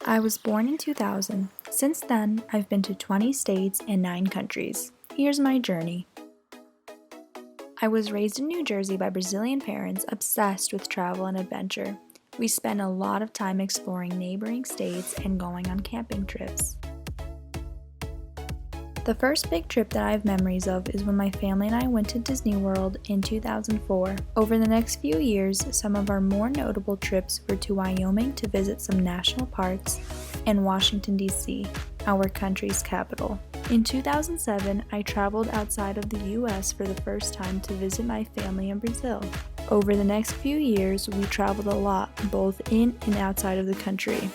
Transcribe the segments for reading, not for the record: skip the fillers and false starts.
I was born in 2000. Since then, I've been to 20 states and 9 countries. Here's my journey. I was raised in New Jersey by Brazilian parents obsessed with travel and adventure. We spent a lot of time exploring neighboring states and going on camping trips. The first big trip that I have memories of is when my family and I went to Disney World in 2004. Over the next few years, some of our more notable trips were to Wyoming to visit some national parks and Washington, D.C., our country's capital. In 2007, I traveled outside of the U.S. for the first time to visit my family in Brazil. Over the next few years, we traveled a lot, both in and outside of the country.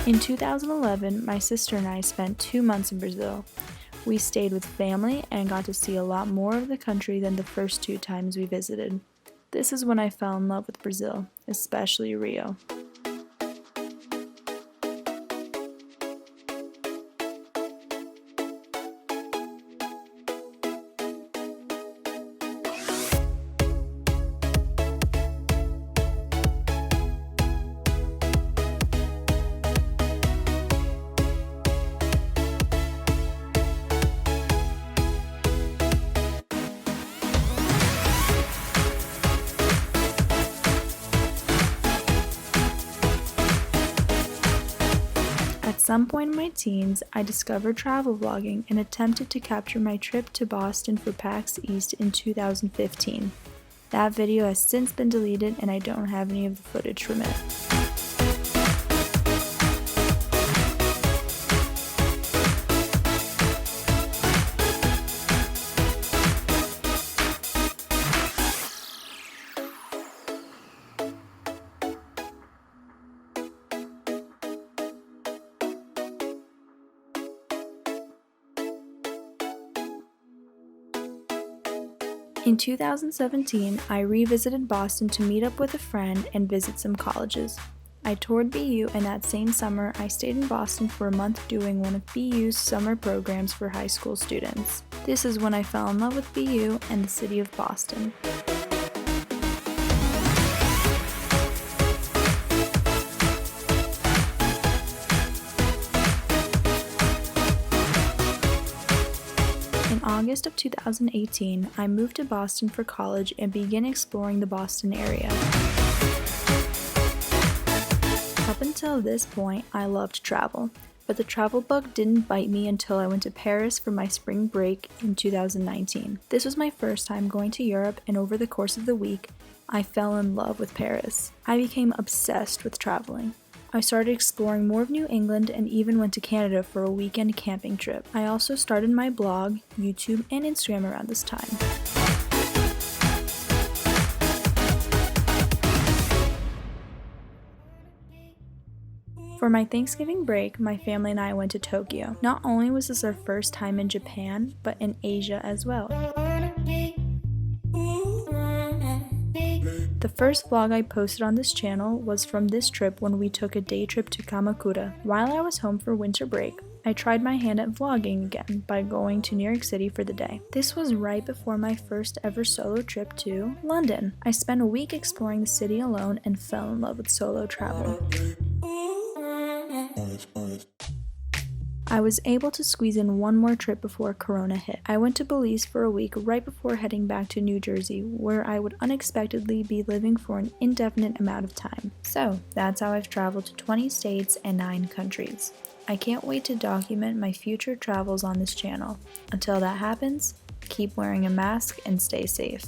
In 2011, my sister and I spent 2 months in Brazil. We stayed with family and got to see a lot more of the country than the first 2 times we visited. This is when I fell in love with Brazil, especially Rio. At some point in my teens, I discovered travel vlogging and attempted to capture my trip to Boston for PAX East in 2015. That video has since been deleted and I don't have any of the footage from it. In 2017, I revisited Boston to meet up with a friend and visit some colleges. I toured BU, and that same summer, I stayed in Boston for a month doing one of BU's summer programs for high school students. This is when I fell in love with BU and the city of Boston. In August of 2018, I moved to Boston for college and began exploring the Boston area. Up until this point, I loved travel, but the travel bug didn't bite me until I went to Paris for my spring break in 2019. This was my first time going to Europe, and over the course of the week, I fell in love with Paris. I became obsessed with traveling. I started exploring more of New England and even went to Canada for a weekend camping trip. I also started my blog, YouTube, and Instagram around this time. For my Thanksgiving break, my family and I went to Tokyo. Not only was this our first time in Japan, but in Asia as well. The first vlog I posted on this channel was from this trip when we took a day trip to Kamakura. While I was home for winter break, I tried my hand at vlogging again by going to New York City for the day. This was right before my first ever solo trip to London. I spent a week exploring the city alone and fell in love with solo travel. I was able to squeeze in one more trip before Corona hit. I went to Belize for a week right before heading back to New Jersey, where I would unexpectedly be living for an indefinite amount of time. So that's how I've traveled to 20 states and 9 countries. I can't wait to document my future travels on this channel. Until that happens, keep wearing a mask and stay safe.